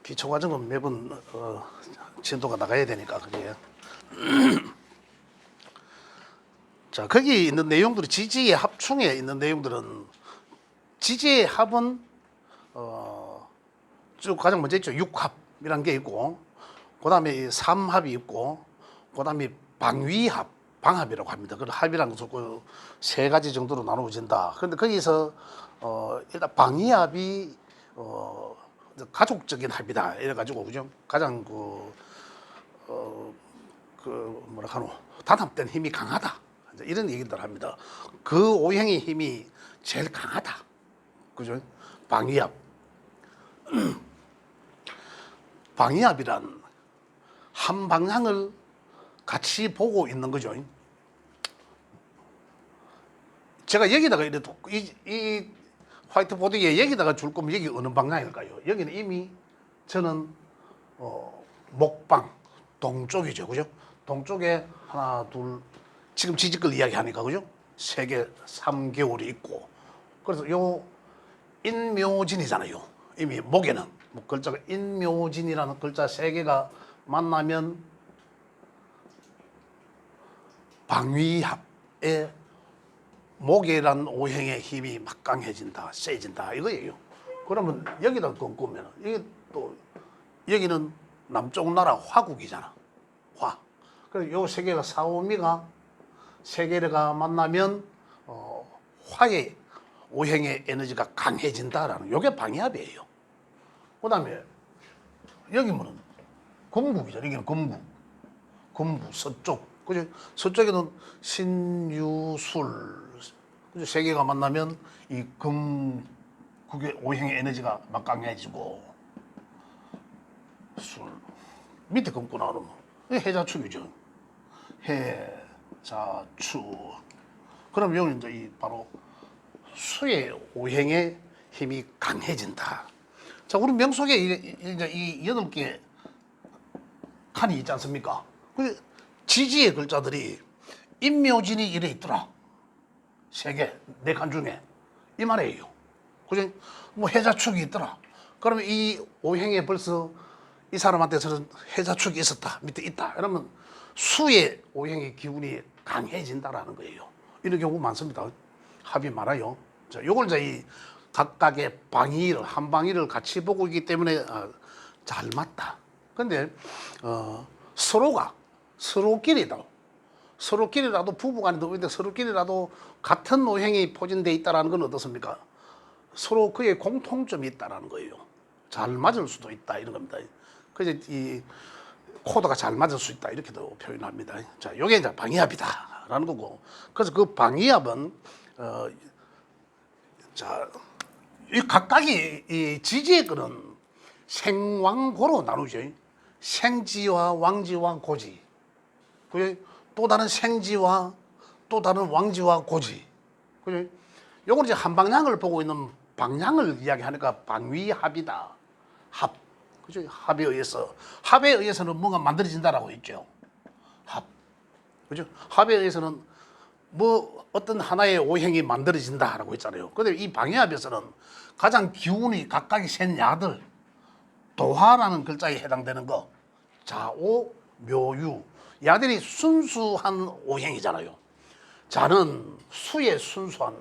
기초 과정은 매번 진도가 나가야 되니까 그게. 자, 거기 있는 내용들이 지지의 합충에 있는 내용들은 지지의 합은 쭉 가장 먼저 있죠. 육합이라는 게 있고, 그다음에 삼합이 있고, 그다음에 방위합, 방합이라고 합니다. 그 합이라는 것은 그세 가지 정도로 나누어진다. 그런데 거기서 일단 방위합이 가족적인 합이다. 이래가지고 그죠? 가장 뭐라 하노 단합된 힘이 강하다. 이런 얘기들 합니다. 그 오행의 힘이 제일 강하다. 그죠? 방위합. 방위합이란 한 방향을 같이 보고 있는 거죠. 제가 여기다가 이래도 이 화이트보드에 여기다가 줄 거면 여기 어느 방향일까요? 여기는 이미 저는 목방 동쪽이죠, 그죠? 동쪽에 하나, 둘, 지금 지지걸 이야기하니까 그죠? 세계 3개월이 있고, 그래서 요 인묘진이잖아요. 이미 목에는 글자가 인묘진이라는 글자 세 개가 만나면 방위합의 목이란 오행의 힘이 막 강해진다, 세진다 이거예요. 그러면 여기다 꺾으면 이게 또 여기는 남쪽 나라 화국이잖아. 화. 그래서 요 세 개가 사오미가 세 개가 만나면 화의 오행의 에너지가 강해진다라는 요게 방위합이에요. 그다음에 여기면은 금국이죠. 여기는 금국, 금부 서쪽. 그죠? 서쪽에는 신유술. 그죠? 세 개가 만나면 이 금국의 오행의 에너지가 막 강해지고 술 밑에 금고 나오면 해자축이죠. 해자축. 그럼 여기는 이제 이 바로 수의 오행의 힘이 강해진다. 자, 우리 명속에 이제 이 8개 칸이 있지 않습니까? 그 지지의 글자들이 인묘진이 이래 있더라. 3개, 4칸 중에 이 말이에요. 그죠? 뭐 해자축이 있더라. 그러면 이 오행에 벌써 이 사람한테서는 해자축이 있었다, 밑에 있다. 이러면 수의 오행의 기운이 강해진다라는 거예요. 이런 경우 많습니다. 합이 많아요. 자, 요걸 이제 이 각각의 방위를 한 방위를 같이 보고 있기 때문에 잘 맞다. 근데 서로끼리라도 부부간에도 근데 서로끼리라도 같은 오행이 포진돼 있다라는 건 어떻습니까? 서로 그의 공통점이 있다라는 거예요. 잘 맞을 수도 있다 이런 겁니다. 그래서 이 코드가 잘 맞을 수 있다 이렇게도 표현합니다. 자, 요게 이제 방위합이다라는 거고. 그래서 그 방위합은 자, 이 각각의 이 지지의 거는 생왕고로 나누죠. 생지와 왕지와 고지. 또 다른 생지와 또 다른 왕지와 고지. 그죠? 요건 이제 한 방향을 보고 있는 방향을 이야기하니까 방위합이다. 합. 그죠? 합에 의해서는 뭔가 만들어진다라고 했죠. 합. 그죠? 합에 의해서는 뭐 어떤 하나의 오행이 만들어진다라고 했잖아요. 근데 이 방위합에서는 가장 기운이 각각이 센 야들, 도화라는 글자에 해당되는 거, 자오, 묘유, 야들이 순수한 오행이잖아요. 자는 수의 순수한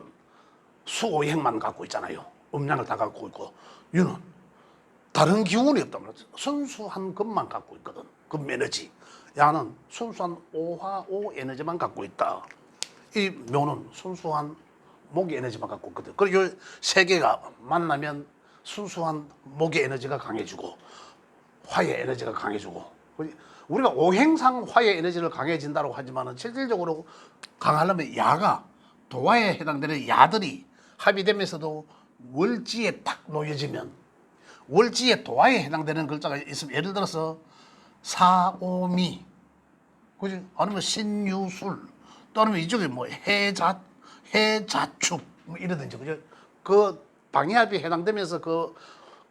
수오행만 갖고 있잖아요. 음양을 다 갖고 있고, 유는 다른 기운이 없단 말이죠. 순수한 금만 갖고 있거든. 금 에너지. 야는 순수한 오화, 오 에너지만 갖고 있다. 이 묘는 순수한 목의 에너지만 갖고 있거든. 그리고 이 세 개가 만나면 순수한 목의 에너지가 강해지고 화의 에너지가 강해지고, 우리가 오행상 화의 에너지를 강해진다고 하지만 실질적으로 강하려면 야가 도화에 해당되는 야들이 합의되면서도 월지에 딱 놓여지면, 월지에 도화에 해당되는 글자가 있으면 예를 들어서 사오미, 그지? 아니면 신유술, 또 아니면 이쪽에 뭐 해자축 뭐 이러든지, 그죠? 그 방위합이 해당되면서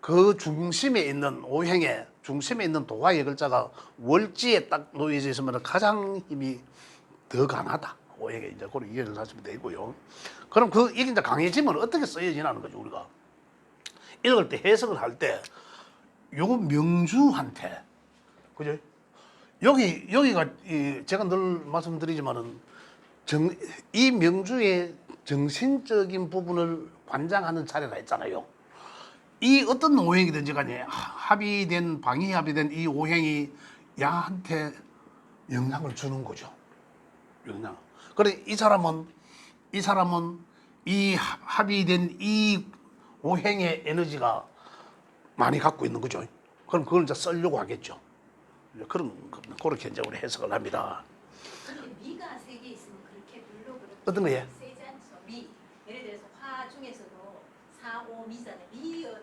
그 중심에 있는 오행의 중심에 있는 도화의 글자가 월지에 딱 놓여져 있으면 가장 힘이 더 강하다. 오행에 이제 그런 이해를 하시면 되고요. 그럼 이게 이제 강해지면 어떻게 쓰여지냐는 거죠. 우리가 읽을 때 해석을 할 때 요 명주한테, 그죠? 여기가 제가 늘 말씀드리지만은 이 명주의 정신적인 부분을 관장하는 자리라 했잖아요. 이 어떤 오행이든지 간에 방위 합의된 이 오행이 야한테 영향을 주는 거죠. 영향. 그래 이 사람은 이 합의된 이 오행의 에너지가 많이 갖고 있는 거죠. 그럼 그걸 이제 쓰려고 하겠죠. 그렇게 이제 우리 해석을 합니다. 근데 미가 세 개 있으면 그렇게 별로 그렇게 어떤 거예요? 세지 않죠. 미. 예를 들어서 화 중에서도 4, 5 미잖아요.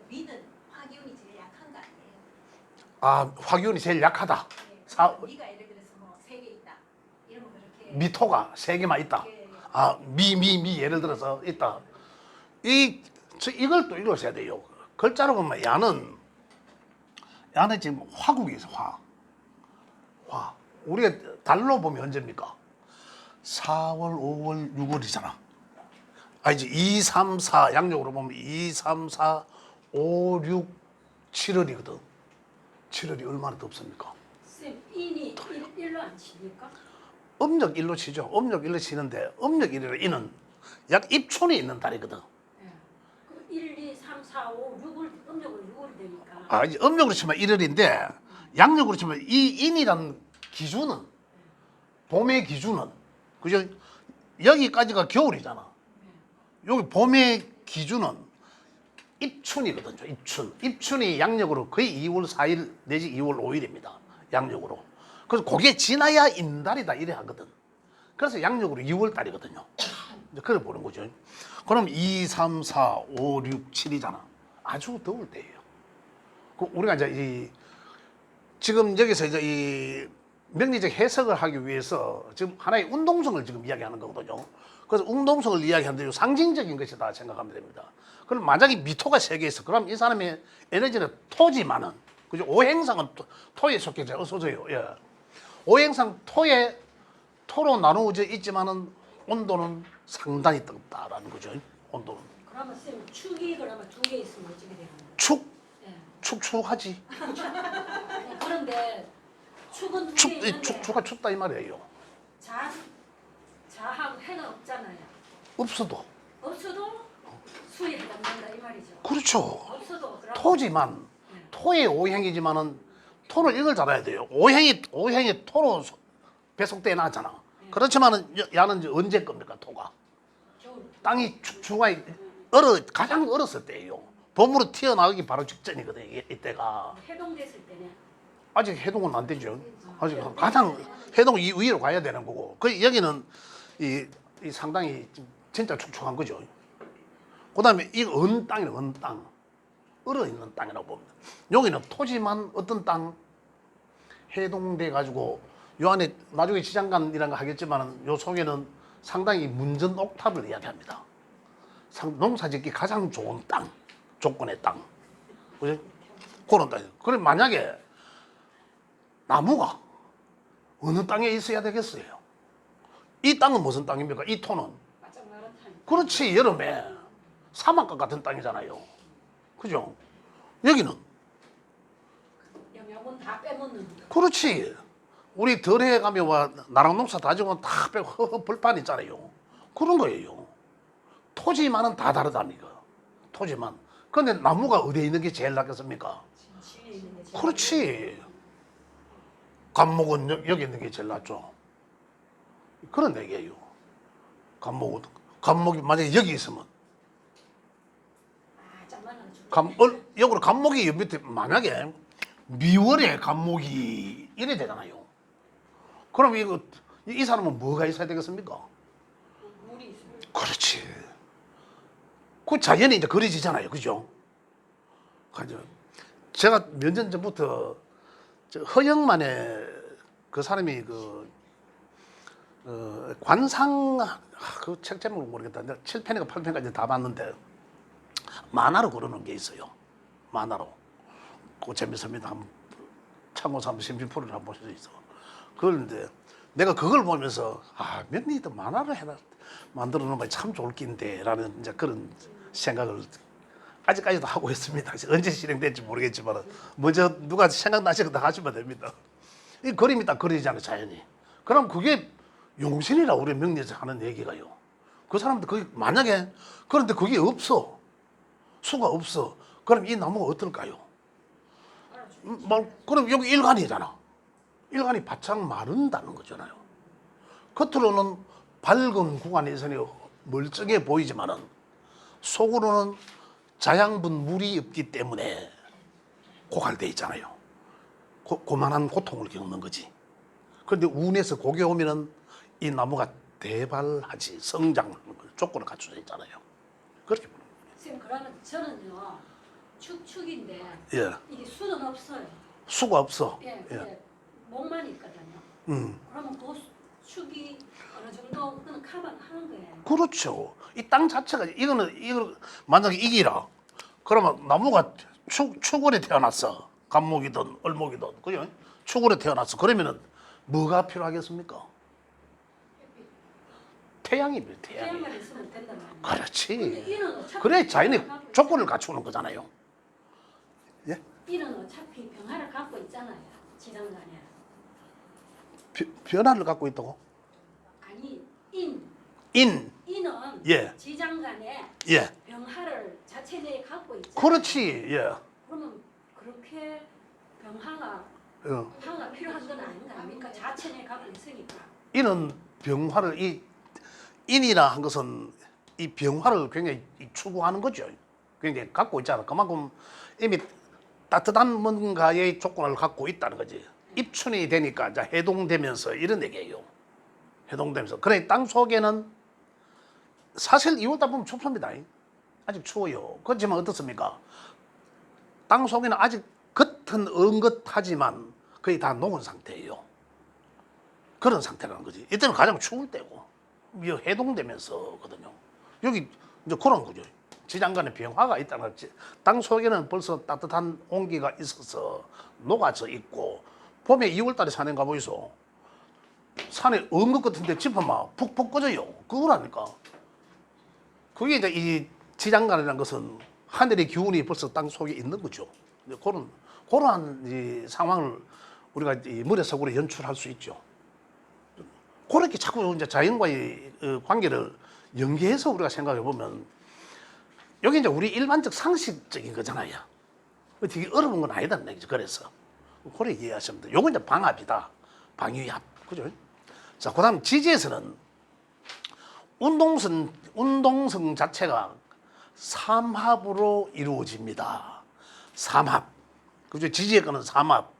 미는 화기운이 제일 약한 거 아니에요? 아, 화기운이 제일 약하다. 네. 미가 예를 들어서 뭐 세 개 있다. 이러면 그렇게 미토가 세 개만 있다. 아, 예를 들어서 있다. 이걸 또 읽으셔야 돼요. 글자로 보면 야는 지금 화국이 있어, 화. 우리가 달로 보면 언제입니까? 4월, 5월, 6월이잖아. 이제 2, 3, 4 양력으로 보면 2, 3, 4, 5, 6, 7월이거든. 7월이 얼마나 덥습니까? 쌤, 인이 일로 안 칩니까? 음력 1로 치죠. 음력 1로 치는데 음력 1로 이는 약 입춘이 있는 달이거든. 네. 그 1, 2, 3, 4, 5, 6을 음력으로 6월이 되니까. 이제 음력으로 치면 1월인데 양력으로 치면 이 인이란 기준은 봄의 기준은 그죠? 여기까지가 겨울이잖아. 여기 봄의 기준은 입춘이거든요. 입춘이 양력으로 거의 2월 4일 내지 2월 5일입니다. 양력으로. 그래서 그게 지나야 인달이다 이래 하거든. 그래서 양력으로 2월 달이거든요. 그래 보는 거죠. 그럼 2, 3, 4, 5, 6, 7이잖아. 아주 더울 때예요. 우리가 이제 지금 여기서 이제 이 명리적 해석을 하기 위해서 지금 하나의 운동성을 지금 이야기하는 거거든요. 그래서 운동성을 이야기하는데 상징적인 것이다 생각하면 됩니다. 그럼 만약에 미토가 세 개 있어. 그럼 이 사람의 에너지는 토지만은, 그죠? 오행상은 토에 속해져. 어서오세요. 예. 오행상 토로 나누어져 있지만은 온도는 상당히 뜨겁다라는 거죠. 온도는. 그러면 쌤, 축이 그러면 2개 있으면 어떻게 되는 거예요? 축? 네. 축하지. 그런데 축은 2개 있는데 축가 춥다 이 말이에요. 자하고 해는 없잖아요. 없어도. 없어도 수에 해당된다 이 말이죠. 그렇죠. 없어도 그럼 토지만 토의 오행이지만은 토를 이걸 알아야 돼요. 오행이 토로 배속돼 나잖아. 그렇지만은 야는 이제 언제 겁니까 토가? 겨울. 땅이 축축하 가장 얼었을 때예요. 봄으로 튀어나오기 바로 직전이거든요. 이때가 해동됐을 때는 아직 해동은 안 되죠. 아직 가장 해동 위로 가야 되는 거고. 그 여기는 이 상당히 진짜 축축한 거죠. 그다음에 이 언 땅이에요. 언 땅. 얼어 있는 땅이라고 봅니다. 여기는 토지만 어떤 땅 해동돼 가지고 요 안에 나중에 지장간이라는 거 하겠지만은 요 속에는 상당히 문전 옥탑을 이야기합니다. 농사짓기 가장 좋은 땅, 조건의 땅, 그죠? 그런 땅. 그래 만약에 나무가 어느 땅에 있어야 되겠어요? 이 땅은 무슨 땅입니까? 이 토는 바짝 마른 탄. 그렇지 여름에 사막과 같은 땅이잖아요. 그죠? 여기는 영양분 다 빼먹는. 그렇지. 우리 덜에 가면 나랑 농사 다지고 다 빼고 벌판 있잖아요. 그런 거예요. 토지만은 다 다르답니다. 토지만. 근데 나무가 어디에 있는 게 제일 낫겠습니까? 진치에 있는 게 제일 그렇지. 감목은 여기 있는 게 제일 낫죠. 그런 얘기예요. 감목이 만약에 여기 있으면 바짝 마른 역으로 감목이 옆 밑에 만약에 미월에 감목이 이래 되잖아요. 그럼 이 사람은 뭐가 있어야 되겠습니까? 물이 있어요. 그렇지. 그 자연이 이제 그려지잖아요. 그죠? 제가 몇 년 전부터 허영만의 그 사람이 관상 그 책 제목을 모르겠다. 7편인가 8편까지 다 봤는데 만화로 그러는 게 있어요. 만화로. 그거 재밌습니다. 한번 참고서 한번 심심풀이를 한번 보실 수 있어. 그런데 내가 그걸 보면서 명리도 만화를 만들어 놓으면 참 좋을 낀데 라는 이제 그런 생각을 아직까지도 하고 있습니다. 언제 실행될지 모르겠지만 먼저 누가 생각나시거나 하시면 됩니다. 이 그림이 딱 그리잖아요, 자연이. 그럼 그게 용신이라 우리 명리에서 하는 얘기가요. 그 사람들 그게 만약에 그런데 그게 없어, 수가 없어. 그럼 이 나무가 어떨까요? 그럼 여기 일간이잖아. 일간이 바짝 마른다는 거잖아요. 겉으로는 밝은 구간에서는 멀쩡해 보이지만은 속으로는 자양분 물이 없기 때문에 고갈돼 있잖아요. 고만한 고통을 겪는 거지. 그런데 운에서 고개 오면은 이 나무가 대발하지 성장하는 걸 조건을 갖춰져 있잖아요. 그렇게 보는 거예요. 선생님 그러면 저는요 축축인데 예, 이게 수는 없어요. 수가 없어. 예, 예. 근데 목만 있거든요. 그러면 그 축이 어느 정도 그는 커버하는 거예요. 그렇죠. 이 땅 자체가 이거 만약에 이기라. 그러면 나무가 축월에 태어났어. 감목이든 을목이든 그죠? 축월에 태어났어. 그러면은 뭐가 필요하겠습니까? 태양이 필요해. 태양이. 태양만 있으면 된단 말이에요. 근데 그렇지. 이는 어차피 그래 자연이 병화를 갖고 조건을 있잖아요. 갖추는 거잖아요. 예? 이는 어차피 병화를 갖고 있잖아요. 지장간에. 변화를 갖고 있다고? 아니 인. 인은 예. 지장간에 예. 병화를 자체 내에 갖고 있잖아요. 그렇지. 예. 그러면 그렇게 병화가 어. 화가 필요한 건 아닌 거 아닙니까? 자체 내에 갖고 있으니까. 이는 병화를 인이라 한 것은 이 병화를 굉장히 추구하는 거죠. 굉장히 갖고 있잖아. 그만큼 이미 따뜻한 뭔가의 조건을 갖고 있다는 거지. 입춘이 되니까 이제 해동되면서 이런 얘기예요. 해동되면서. 그래 땅 속에는 사실 2월달 보면 춥습니다. 아직 추워요. 그렇지만 어떻습니까? 땅 속에는 아직 겉은 은긋하지만 거의 다 녹은 상태예요. 그런 상태라는 거지. 이때는 가장 추울 때고, 해동되면서거든요. 여기 이제 그런 거죠. 지장간에 변화가 있다는 거지. 땅 속에는 벌써 따뜻한 온기가 있어서 녹아져 있고, 봄에 2월달에 산에 가보이소. 산에 언것 같은데 짚어봐 푹푹 꺼져요. 그거라니까. 그게 이제 이 지장간이라는 것은 하늘의 기운이 벌써 땅 속에 있는 거죠. 그러한 이 상황을 우리가 이 머릿속으로 연출할 수 있죠. 그렇게 자꾸 이제 자연과의 관계를 연계해서 우리가 생각해 보면 여기 이제 우리 일반적 상식적인 거잖아요. 되게 어려운 건 아니다는 얘기죠. 그래서 그렇게 이해하시면 돼요. 요건 이제 방합이다. 방위합. 그죠? 자, 그 다음 지지에서는 운동성 자체가 삼합으로 이루어집니다. 삼합. 그죠? 지지의 거는 삼합.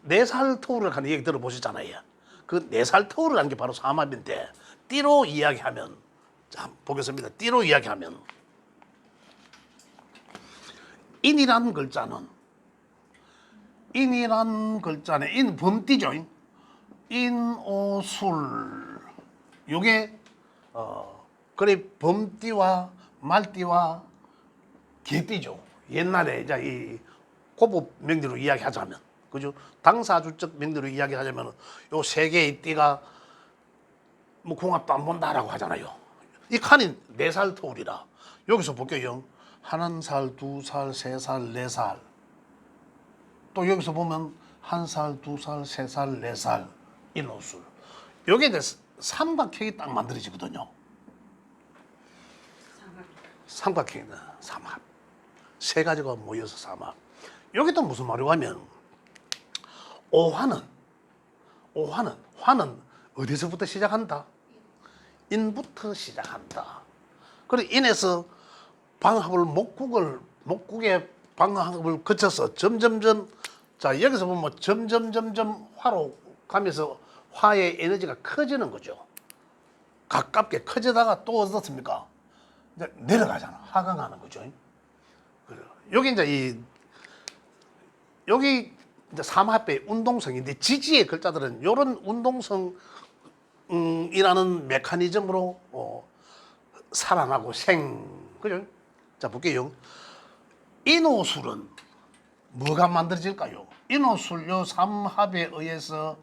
4살 터울을 하는 얘기 들어보셨잖아요. 그 4살 터울을 하는 게 바로 삼합인데, 띠로 이야기하면, 자, 보겠습니다. 띠로 이야기하면, 인이라는 글자는, 인 범띠죠. 인오술. 요게, 그래, 범띠와 말띠와 개띠죠. 옛날에 이제 이 고급 명리로 이야기하자면, 그죠? 당사주적 명리로 이야기하자면, 요 3개의 띠가 뭐 궁합도 안 본다라고 하잖아요. 이 칸이 4살 터울이라. 여기서 볼게요. 1살, 2살, 3살, 4살. 또 여기서 보면 1살, 2살, 3살, 4살. 인오술. 요게 이제 삼각형이 딱 만들어지거든요. 삼각형이다. 삼합. 3가지가 모여서 삼합. 여기 또 무슨 말이고 하면 화는 어디서부터 시작한다? 인부터 시작한다. 그리고 인에서 방합을 목국의 방합을 거쳐서 점점점, 자, 여기서 보면 점점점점 화로 가면서 화의 에너지가 커지는 거죠. 가깝게 커지다가 또 어떻습니까? 이제 내려가잖아. 하강하는 거죠. 여기 이제 여기 이제 삼합의 운동성인데, 지지의 글자들은 이런 운동성이라는 메커니즘으로 살아나고 그죠? 자, 볼게요. 인오술은 뭐가 만들어질까요? 인오술 요 삼합에 의해서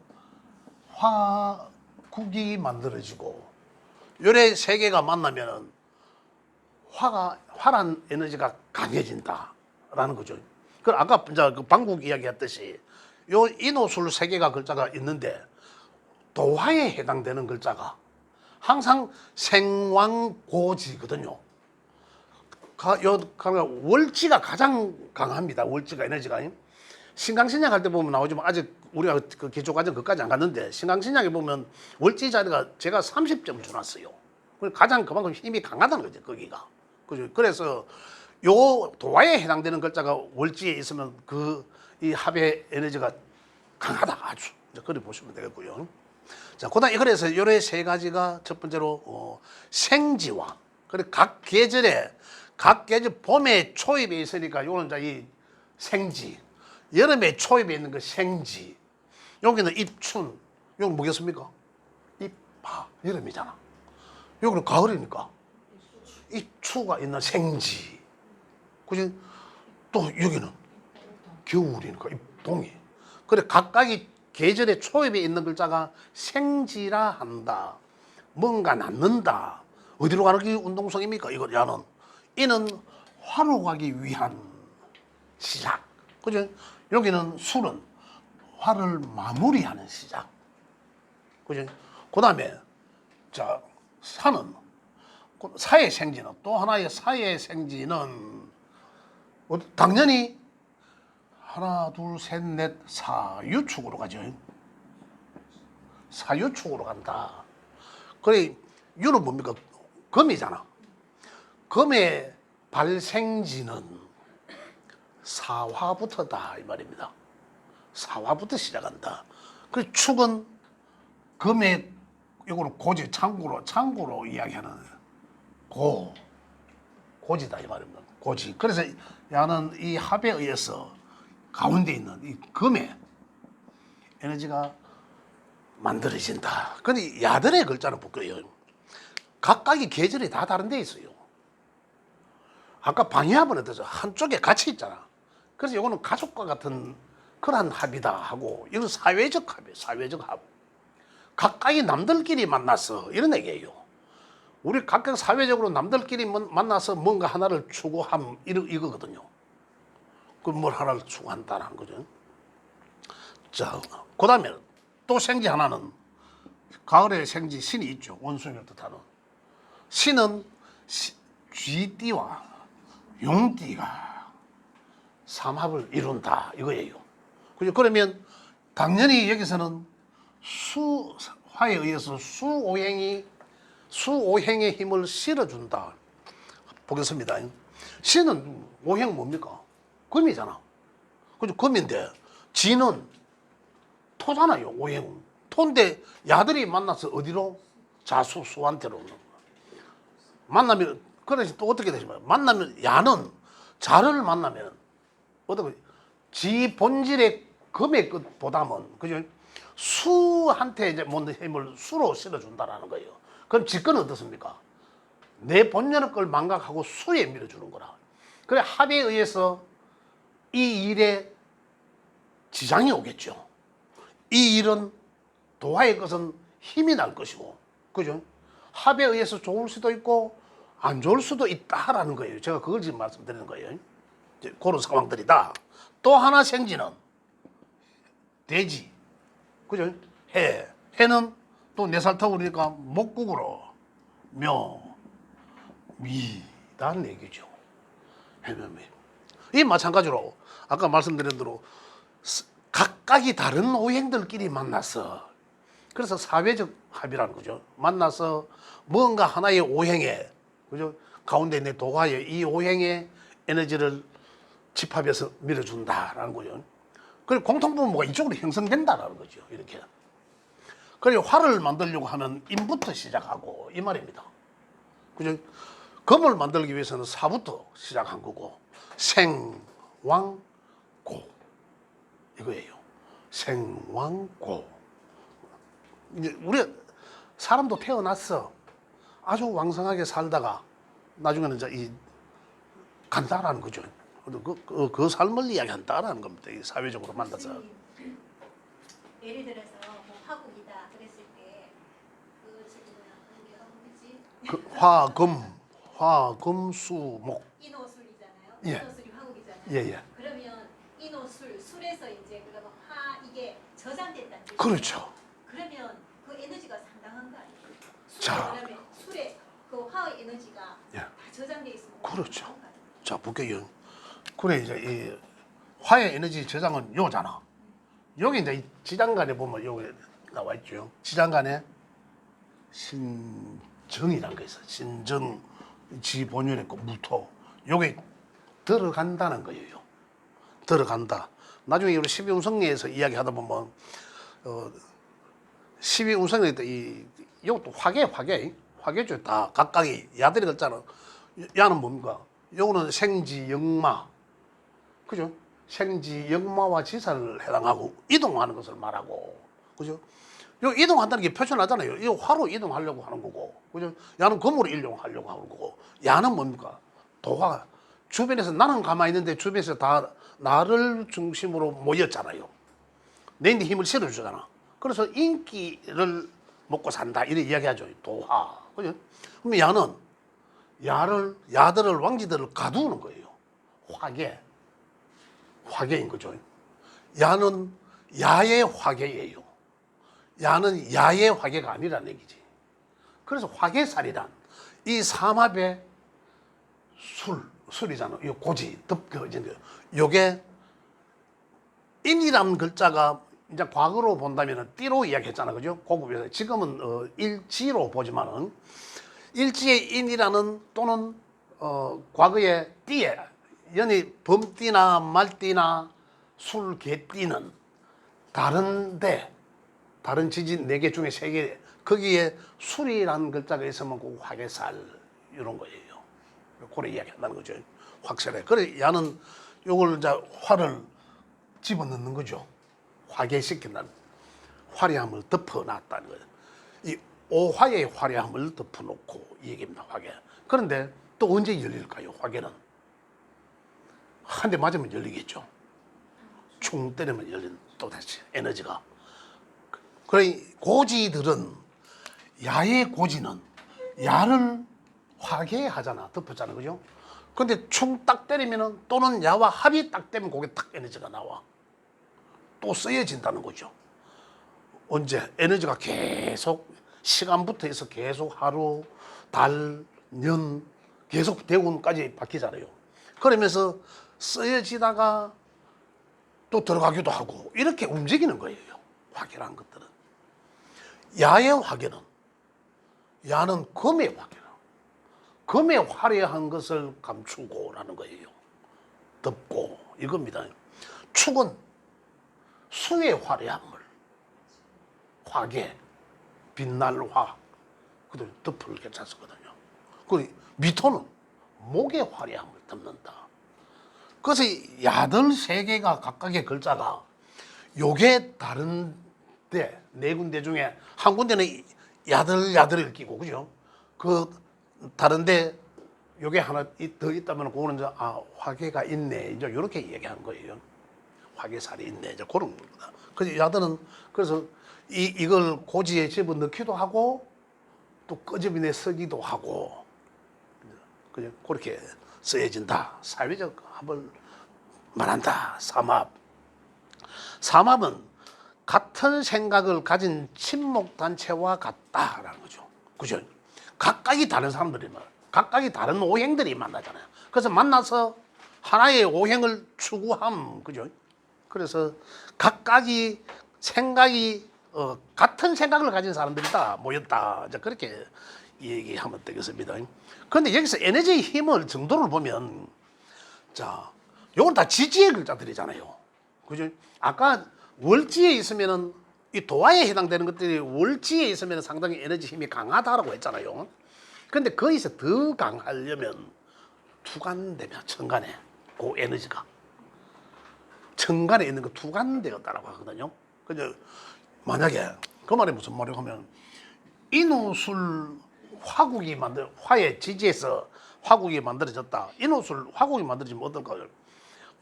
화국이 만들어지고, 요래 3개가 만나면은 화란 에너지가 강해진다라는 거죠. 그 아까 이제 그 방국 이야기했듯이 요 인호술 세 개가 글자가 있는데 도화에 해당되는 글자가 항상 생왕고지거든요. 월지가 가장 강합니다. 월지가 에너지가. 신강신약 할 때 보면 나오지만 아직 우리가 그 기초과정 그까지 안 갔는데 신강신약에 보면 월지 자리가 제가 30점을 줘놨어요. 가장 그만큼 힘이 강하다는 거죠. 거기가. 그죠? 그래서 요 도화에 해당되는 글자가 월지에 있으면 그 이 합의 에너지가 강하다. 아주. 그래 보시면 되겠고요. 자, 그다음 그래서 요래 세 가지가 첫 번째로 생지와 그리고 각 계절 봄에 초입에 있으니까 요는 이제 이 생지, 여름에 초입에 있는 거 생지, 여기는 입춘, 여기는 뭐겠습니까? 입하, 여름이잖아. 여기는 가을이니까 입추가 있는 생지, 그지? 또 여기는 겨울이니까 입동이. 그래 각각이 계절의 초입에 있는 글자가 생지라 한다. 뭔가 낳는다. 어디로 가는 게 운동성입니까? 이거 야는 이는 화로 가기 위한 시작. 그죠? 여기는 술은 화를 마무리하는 시작. 그죠? 그다음에 자 산은 사의 생지는 또 하나의 사의 생지는 당연히 하나 둘 셋 넷 사유축으로 가죠. 사유축으로 간다. 그래 유는 뭡니까? 금이잖아. 금의 발생지는 사화부터다 이 말입니다. 사화부터 시작한다. 그 축은 금의 이거로 고지 창고로 이야기하는 고지다 이 말입니다. 고지. 그래서 야는 이 합에 의해서 가운데 있는 이 금의 에너지가 만들어진다. 근데 야들의 글자는 볼게요. 각각의 계절이 다 다른 데 있어요. 아까 방해합은 어떠죠? 한쪽에 같이 있잖아. 그래서 이거는 가족과 같은 그러한 합이다 하고 이건 사회적 합이에요. 사회적 합. 각각이 남들끼리 만나서 이런 얘기예요. 우리 각각 사회적으로 남들끼리 만나서 뭔가 하나를 추구함 이거거든요. 그 뭘 하나를 추구한다는 거죠. 자, 그다음에 또 생지 하나는 가을의 생지 신이 있죠. 원숭이를 뜻하는 신은 쥐띠와 용띠가 삼합을 이룬다 이거예요. 그죠? 그러면 당연히 여기서는 수화에 의해서 수오행의 힘을 실어준다. 보겠습니다. 신은 오행 뭡니까? 금이잖아. 그죠? 금인데 지는 토잖아요. 오행. 토인데 야들이 만나서 어디로? 자수수한테로 만나면 그래서 또 어떻게 되지만 만나면 야는 자를 만나면 어떻게 지 본질의 금의 끝보다는 그죠? 수한테 이제 뭔 힘을 수로 실어준다라는 거예요. 그럼 직권은 어떻습니까? 내 본연의 걸 망각하고 수에 밀어주는 거라. 그래 합에 의해서 이 일에 지장이 오겠죠. 이 일은 도화의 것은 힘이 날 것이고, 그죠? 합에 의해서 좋을 수도 있고 안 좋을 수도 있다라는 거예요. 제가 그걸 지금 말씀드리는 거예요. 그런 상황들이다. 또 하나 생지는 돼지, 그죠? 해는 또 4살 타고 그러니까 목국으로 미다는 얘기죠. 해면미. 이 마찬가지로 아까 말씀드린 대로 각각이 다른 오행들끼리 만나서 그래서 사회적 합이라는 거죠. 만나서 뭔가 하나의 오행에 그죠? 가운데 있는 도화의 이 오행의 에너지를 집합해서 밀어준다라는 거죠. 그리고 공통분모가 이쪽으로 형성된다라는 거죠. 이렇게. 그리고 화를 만들려고 하면 임부터 시작하고 이 말입니다. 그죠? 금을 만들기 위해서는 사부터 시작한 거고 생왕고 이거예요. 생왕고. 이제 우리 사람도 태어났어. 아주 왕성하게 살다가 나중에는 이제 이 간다라는 거죠. 그 삶을 이야기한다라는 겁니다. 이 사회적으로 만나서. 예를 들어서 뭐 화국이다 그랬을 때 그 지금 뭐지? 그 화, 금, 수, 목. 인호술이잖아요. 예. 인호술이 화국이잖아요. 예. 그러면 인호술, 술에서 이제 그러면 화 이게 저장됐다는 뜻이죠. 그렇죠. 그러면 그 에너지가 상당한 거 아니에요? 자. 그러면 술에 그 화의 에너지가 예. 다 저장돼 있으면 그렇죠. 상당한 거 아니에요? 자, 볼게요. 그래 이제 이 화의 에너지 저장은 요잖아. 여기 이제 이 지장간에 보면 여기 나와 있죠. 지장간에 신정이라는 게 있어. 신정, 지본연의 거 무토. 요게 들어간다는 거예요. 들어간다. 나중에 우리 12운성리에서 이야기하다 보면 12운성리 이 요것도 화계죠. 다 각각이 야들이 글자는 야는 뭡니까? 요거는 생지영마. 그죠? 생지영마와 지사를 해당하고 이동하는 것을 말하고. 그죠? 요 이동한다는 게 표현하잖아요. 이 화로 이동하려고 하는 거고. 그죠? 야는 금으로 이동하려고 하는 거고. 야는 뭡니까? 도화. 주변에서 나는 가만히 있는데 주변에서 다 나를 중심으로 모였잖아요. 내 힘을 실어주잖아. 그래서 인기를 먹고 산다. 이렇게 이야기하죠. 도화. 그죠? 그럼 야는 야들을 왕지들을 가두는 거예요. 화계인 거죠. 야는 야의 화계예요. 야는 야의 화계가 아니라는 얘기지. 그래서 화계살이란 이 삼합의 술이잖아. 이 고지, 덮겨진 요게 인이라는 글자가 이제 과거로 본다면 띠로 이야기했잖아. 그죠? 고급에서. 지금은 일지로 보지만은 일지의 인이라는 또는 과거의 띠에 연이 범띠나 말띠나 술개띠는 다른 지진 4개 중에 3개 거기에 술이라는 글자가 있으면 그 화개살 이런 거예요. 그래 이야기한다는 거죠. 확실해. 그래 야는 요걸 이제 화를 집어넣는 거죠. 화개시킨다는 화려함을 덮어놨다는 거예요. 이 오화의 화려함을 덮어놓고 이 얘기입니다. 화개. 그런데 또 언제 열릴까요? 화개는 한 대 맞으면 열리겠죠. 충 때리면 열린 또다시 에너지가. 그래 고지들은 야의 고지는 야를 화개하잖아. 덮었잖아. 그죠? 근데 충 딱 때리면은 또는 야와 합이 딱 되면 거기에 딱 에너지가 나와. 또 쓰여진다는 거죠. 언제? 에너지가 계속 시간부터 해서 계속 하루, 달, 년 계속 대운까지 바뀌잖아요. 그러면서 쓰여지다가 또 들어가기도 하고 이렇게 움직이는 거예요. 화계라는 것들은. 야의 화계는 야는 금의 화계라. 금의 화려한 것을 감추고라는 거예요. 덮고 이겁니다. 축은 수의 화려함을 화계, 빛날 화, 그들 덮을 괜찮거든요. 그리고 미토는 목의 화려함을 덮는다. 그래서 야들 3개가 각각의 글자가 요게 다른데 4군데 중에 한 군데는 야들야들을 끼고 그죠? 그 다른데 요게 하나 더 있다면 그거는 이제 화계가 있네 이제 이렇게 얘기하는 거예요. 화계살이 있네 이제 그런 겁니다. 그래서 야들은 그래서 이걸 고지에 집어 넣기도 하고 또 끄집어내 쓰기도 하고 그죠? 그렇게 쓰여진다. 사회적 합을 말한다. 삼합은 같은 생각을 가진 친목단체와 같다라는 거죠. 그죠? 각각이 다른 사람들이 각각이 다른 오행들이 만나잖아요. 그래서 만나서 하나의 오행을 추구함. 그죠? 그래서 각각이 생각이 같은 생각을 가진 사람들이다 모였다. 이제 그렇게 얘기하면 되겠습니다. 그런데 여기서 에너지의 힘을 정도를 보면 자, 요건 다 지지의 글자들이잖아요. 그죠? 아까 월지에 있으면은 이 도화에 해당되는 것들이 월지에 있으면 상당히 에너지 힘이 강하다라고 했잖아요. 그런데 거기서 더 강하려면 투간되면 천간에 그 에너지가 천간에 있는 거 투간되었다라고 하거든요. 그죠? 만약에 그 말이 무슨 말이냐고 하면 인호술 화국이 화의 지지에서 화국이 만들어졌다. 인호술 화국이 만들어지면 어떨까요?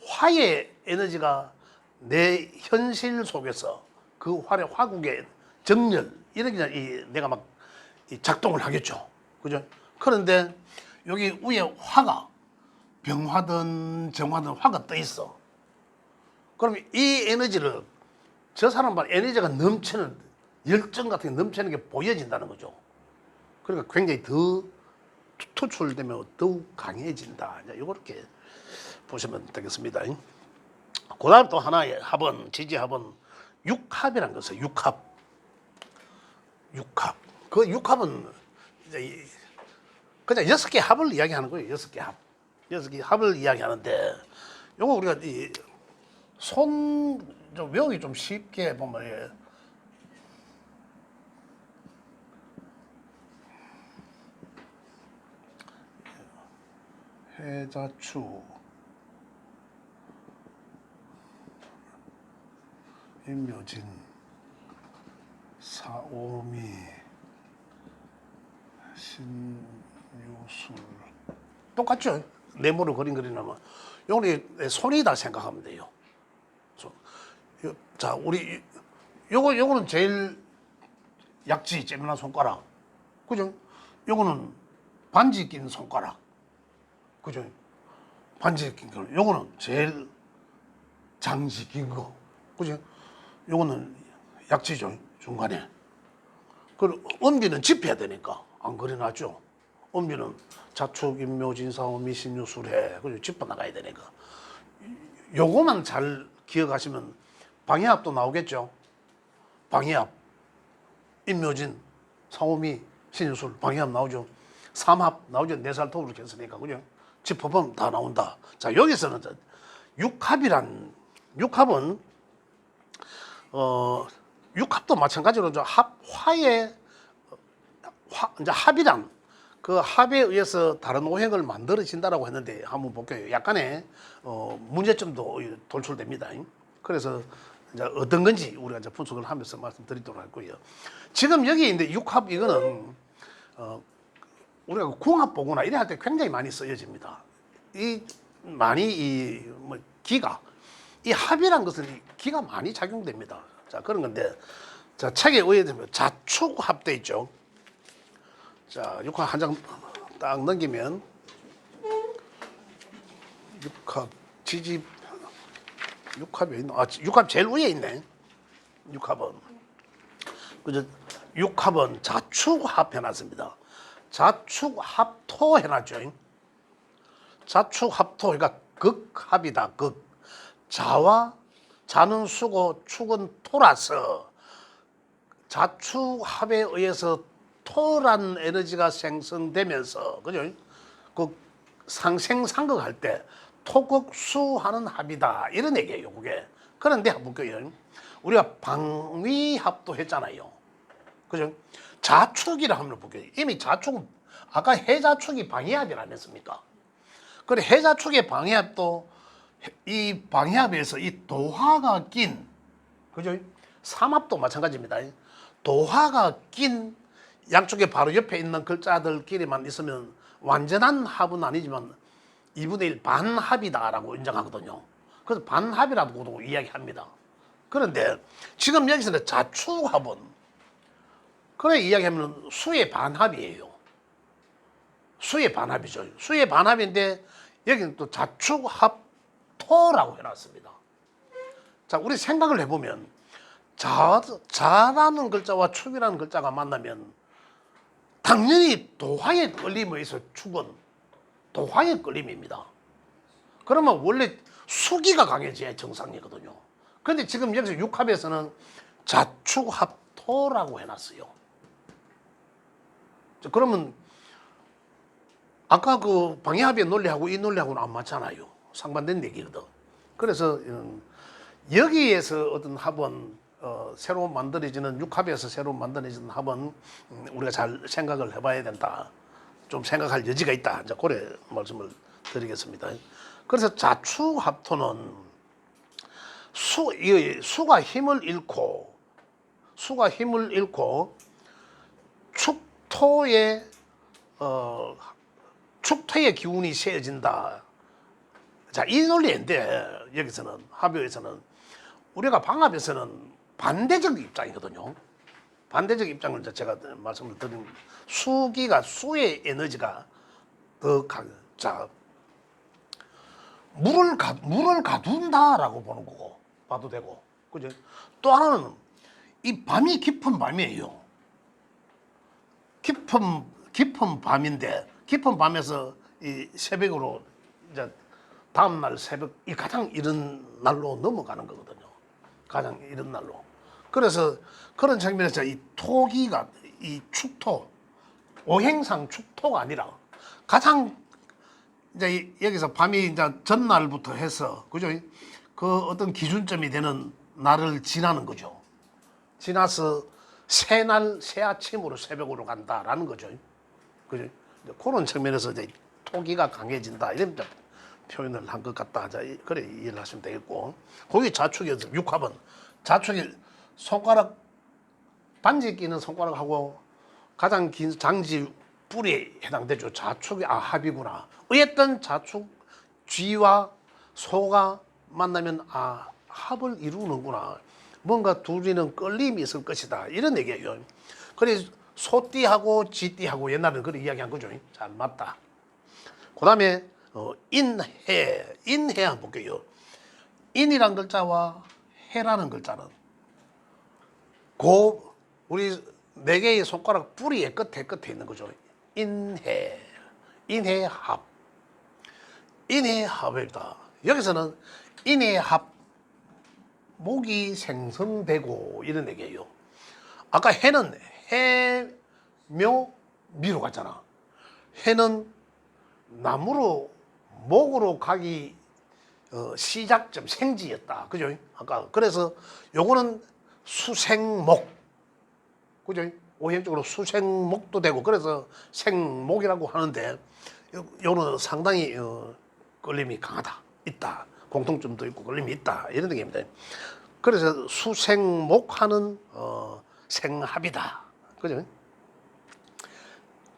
화의 에너지가 내 현실 속에서 그 화국의 정렬 이렇게 내가 막 작동을 하겠죠. 그죠? 그런데 여기 위에 화가 병화든 정화든 화가 떠 있어. 그럼 이 에너지를 저 사람만 에너지가 넘치는 열정 같은 게 넘치는 게 보여진다는 거죠. 그러니까 굉장히 더 투출되면 더욱 강해진다. 이렇게 보시면 되겠습니다. 그다음 또 하나의 합은 지지합은 육합이라는 것은 육합. 그 육합은 이제 그냥 6개 합을 이야기하는 거예요. 6개 합. 6개 합을 이야기하는데 요거 우리가 좀 외우기 좀 쉽게 보면 해자추 임묘진 사오미 신유술 똑같죠? 네모로 그리면 요거는 손이다 생각하면 돼요. 자, 우리 요거는 제일 약지 잼나 손가락, 그죠? 요거는 반지 낀 손가락, 그죠? 반지 낀 거. 요거는 제일 장지 낀 거, 그죠? 요거는 약지죠, 중간에. 그 엄비는 짚어야 되니까 안 그려놨죠. 엄비는 자축, 임묘진, 사오미, 신유술해, 그죠? 짚어 나가야 되니까. 요거만 잘 기억하시면 방해합도 나오겠죠. 방해합, 임묘진, 사오미, 신유술, 방해합 나오죠. 삼합 나오죠. 4살 토부로 했으니까, 그죠? 짚어보면 다 나온다. 자, 여기서는 육합은 육합도 마찬가지로 이제 이제 합이란 그 합에 의해서 다른 오행을 만들어진다라고 했는데 한번 볼게요. 약간의 문제점도 돌출됩니다. 그래서 이제 어떤 건지 우리가 이제 분석을 하면서 말씀드리도록 할 거예요. 지금 여기 있는데 육합 이거는 우리가 궁합 보거나 이래 할 때 굉장히 많이 쓰여집니다. 기가 이 합이란 것은 기가 많이 작용됩니다. 자, 그런 건데 자, 책에 의해서 자축합 돼 있죠. 자, 육합 한 장 딱 넘기면 육합 지집 육합이 있나? 육합 제일 위에 있네. 육합은 그죠? 육합은 자축합 해놨습니다. 자축합토 해놨죠. 자축합토 그러니까 극합이다. 자는 수고 축은 토라서 자축합에 의해서 토란 에너지가 생성되면서 그죠? 그 상생상극할 때 토극수하는 합이다 이런 얘기예요. 그게. 그런데 한번 볼게요. 우리가 방위합도 했잖아요. 그죠? 자축이라 하면 볼게요. 이미 자축은 아까 해자축이 방위합이라 했습니까? 그래 해자축의 방위합도 이 방위합에서 이 도화가 낀 그죠? 삼합도 마찬가지입니다. 도화가 낀 양쪽에 바로 옆에 있는 글자들끼리만 있으면 완전한 합은 아니지만 2분의 1 반합이다라고 인정하거든요. 그래서 반합이라고도 이야기합니다. 그런데 지금 여기서는 자축합은 그래 이야기하면 수의 반합이에요. 수의 반합이죠. 수의 반합인데 여기는 또 자축합토라고 해놨습니다. 자, 우리 생각을 해보면 자라는 글자와 축이라는 글자가 만나면 당연히 도화의 끌림에 의해서 축은 도화의 끌림입니다. 그러면 원래 수기가 강해져야 정상이거든요. 그런데 지금 여기서 육합에서는 자축합토라고 해놨어요. 그러면 아까 그 방해합의 논리하고 이 논리하고는 안 맞잖아요. 상반된 얘기거든. 그래서 여기에서 어떤 합은 새로 만들어지는 육합에서 새로 만들어지는 합은 우리가 잘 생각을 해봐야 된다. 좀 생각할 여지가 있다. 이제 그래 말씀을 드리겠습니다. 그래서 자축합토는 수가 힘을 잃고 축토의 기운이 세어진다. 자, 이 논리인데 여기서는 합의에서는 우리가 방합에서는 반대적 입장이거든요. 반대적 입장을 제가 말씀을 드린 수의 에너지가 자, 물을 가둔다라고 보는 거고 봐도 되고, 그죠? 또 하나는 이 밤이 깊은 밤이에요. 깊은 밤인데 깊은 밤에서 이 새벽으로 이제 다음 날 새벽 이 가장 이른 날로 넘어가는 거거든요. 가장 이른 날로. 그래서 그런 측면에서 이 토기가 이 축토 오행상 축토가 아니라 가장 이제 여기서 밤이 이제 전날부터 해서 그죠? 그 어떤 기준점이 되는 날을 지나는 거죠. 지나서 새날 새 아침으로 새벽으로 간다라는 거죠. 그죠? 그런 측면에서 이제 토기가 강해진다 이런 표현을 한 것 같다. 자, 그래 이해를 하시면 되겠고, 거기 자축에서 육합은 자축이 손가락 반지 끼는 손가락하고 가장 긴 장지 뿔에 해당되죠. 자축이 합이구나. 어쨌든 자축 쥐와 소가 만나면 합을 이루는구나. 뭔가 둘이는 끌림이 있을 것이다. 이런 얘기예요. 그래서 소띠하고 쥐띠하고 옛날에는 그런 이야기한 거죠. 잘 맞다. 그 다음에 인해 한번 볼게요. 인이란 글자와 해라는 글자는 우리 네 개의 손가락 뿌리의 끝에 있는 거죠. 인해합, 인해합이다. 여기서는 인해합 목이 생성되고 이런 얘기예요. 아까 해는 해묘미로 갔잖아. 해는 나무로 목으로 가기 시작점 생지였다. 그죠? 아까 그래서 요거는 수생목, 그죠? 오행적으로 수생목도 되고 그래서 생목이라고 하는데 요는 상당히 끌림이 강하다, 있다, 공통점도 있고 끌림이 있다 이런 얘기입니다. 그래서 수생목하는 생합이다. 그죠?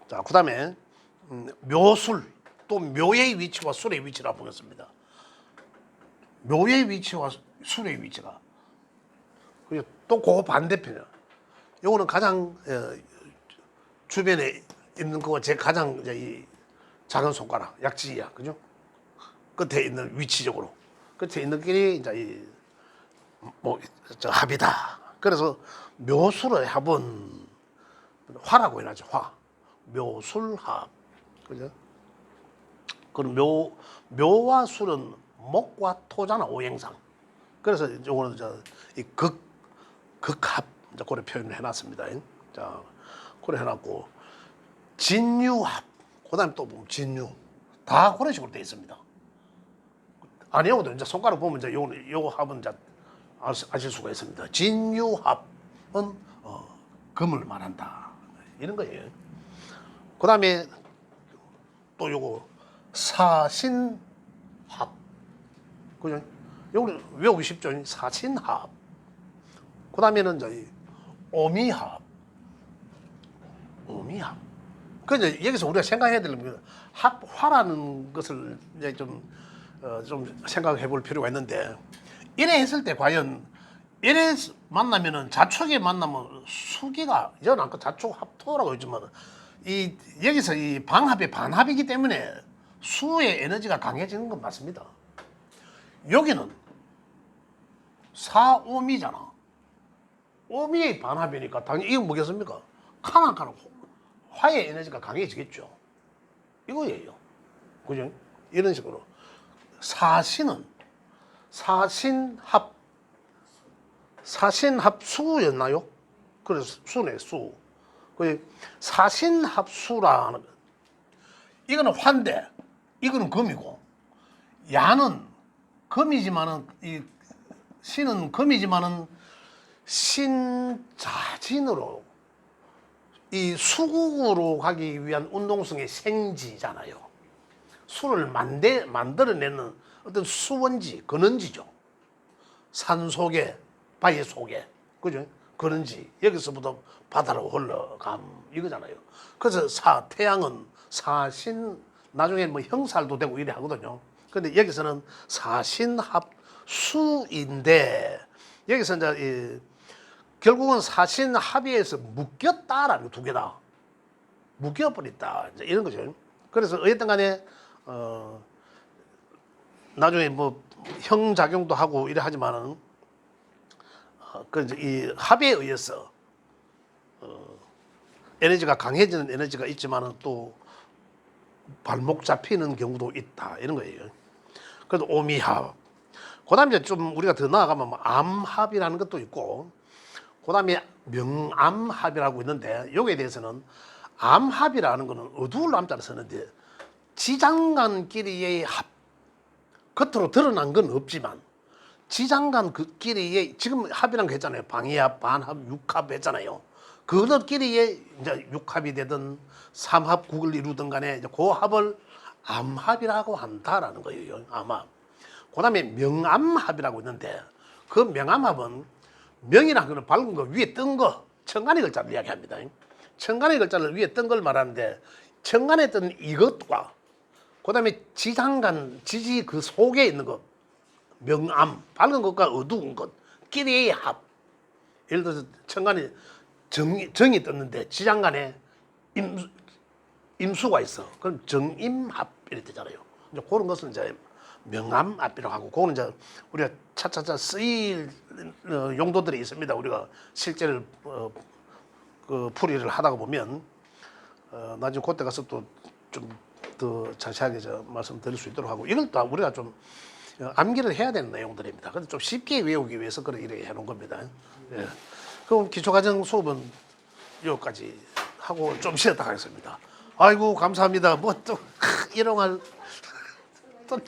자, 그다음에 묘술, 또 묘의 위치와 술의 위치라 보겠습니다. 묘의 위치와 술의 위치가 또 그 반대편이야. 요거는 가장 주변에 있는 거가 제 가장 이 작은 손가락 약지야, 그죠? 끝에 있는 위치적으로 끝에 있는 길이 이제 합이다. 그래서 묘술의 합은 화라고 해야죠. 화, 묘술합, 그죠? 그럼 묘와 술은 목과 토잖아, 오행상. 그래서 요거는 이 극합, 이제 그래 표현을 해놨습니다. 자, 그래 해놨고, 진유합, 그다음에 또 보면 진유, 다 그런 식으로 돼 있습니다. 아니요도 이제 손가락 보면 이제 요 합은 이제 아실 수가 있습니다. 진유합은 금을 말한다 이런 거예요. 그다음에 또 요거 사신합, 그죠? 요거는 외우기 쉽죠. 사신합. 그다음에는 이제 오미합. 그래서 여기서 우리가 생각해야 될 건 합화라는 것을 이제 좀 생각해 볼 필요가 있는데, 이래 했을 때 과연 이래 만나면은 자축에 만나면 수기가 저는 아까 자축 합토라고 했지만 이 여기서 이 방합이 반합이기 때문에 수의 에너지가 강해지는 건 맞습니다. 여기는 사오미잖아. 오미의 반합이니까 당연히 이건 뭐겠습니까? 칸 화의 에너지가 강해지겠죠. 이거예요. 그죠? 이런 식으로. 사신은 사신합수였나요? 그래서 수네, 수. 사신합수라는, 이거는 화인데 이거는 금이고, 야는 금이지만은 이 신은 금이지만은 신자진으로 이 수국으로 가기 위한 운동성의 생지잖아요. 수를 만들어내는 어떤 수원지, 근원지죠. 산 속에, 바위 속에, 그죠? 근원지, 여기서부터 바다로 흘러감, 이거잖아요. 그래서 태양은 사신, 나중에 뭐 형살도 되고 이래 하거든요. 근데 여기서는 사신합수인데, 여기서 이제 결국은 사신합의에서 묶였다라는 두 개다. 묶여버렸다. 이제 이런 거죠. 그래서 어쨌든 간에 나중에 뭐 형작용도 하고 이래 하지만은 이 합에 의해서 에너지가 강해지는 에너지가 있지만은 또 발목 잡히는 경우도 있다 이런 거예요. 그래도 오미합. 그다음에 좀 우리가 더 나아가면 뭐 암합이라는 것도 있고, 그다음에 명암합이라고 있는데 여기에 대해서는 암합이라는 거는 어두울 암자를 쓰는데 지장간끼리의 합. 겉으로 드러난 건 없지만 지장간 그끼리의 지금 합이란 거 했잖아요. 방위합, 반합, 육합 했잖아요. 그들끼리의 이제 육합이 되든 삼합, 국을 이루든 간에 이제 그 합을 암합이라고 한다라는 거예요. 암합. 그다음에 명암합이라고 있는데 그 명암합은 명이라는 거는 밝은 거 위에 뜬 거 천간의 글자를 이야기합니다. 천간의 글자를 위에 뜬 걸 말하는데 천간에 뜬 이것과 그다음에 지장간 지지 그 속에 있는 것 명암 밝은 것과 어두운 것 끼리의 합. 예를 들어서 천간에 정이 떴는데 지장간에 임수가 있어. 그럼 정임합 이렇게 되잖아요. 이제 그런 것은 이제 명암합이라고 하고, 그거는 이제 우리가 차차차 쓰일 용도들이 있습니다. 우리가 실제를 그 풀이를 하다가 보면 나중에 그때 가서 또 좀 더 자세하게 말씀드릴 수 있도록 하고, 이걸 또 우리가 좀 암기를 해야 되는 내용들입니다. 그래서 좀 쉽게 외우기 위해서 그런 이렇게 해놓은 겁니다. 예. 그럼 기초과정 수업은 여기까지 하고 좀 쉬었다 가겠습니다. 아이고 감사합니다. 뭐 또 이런 걸 또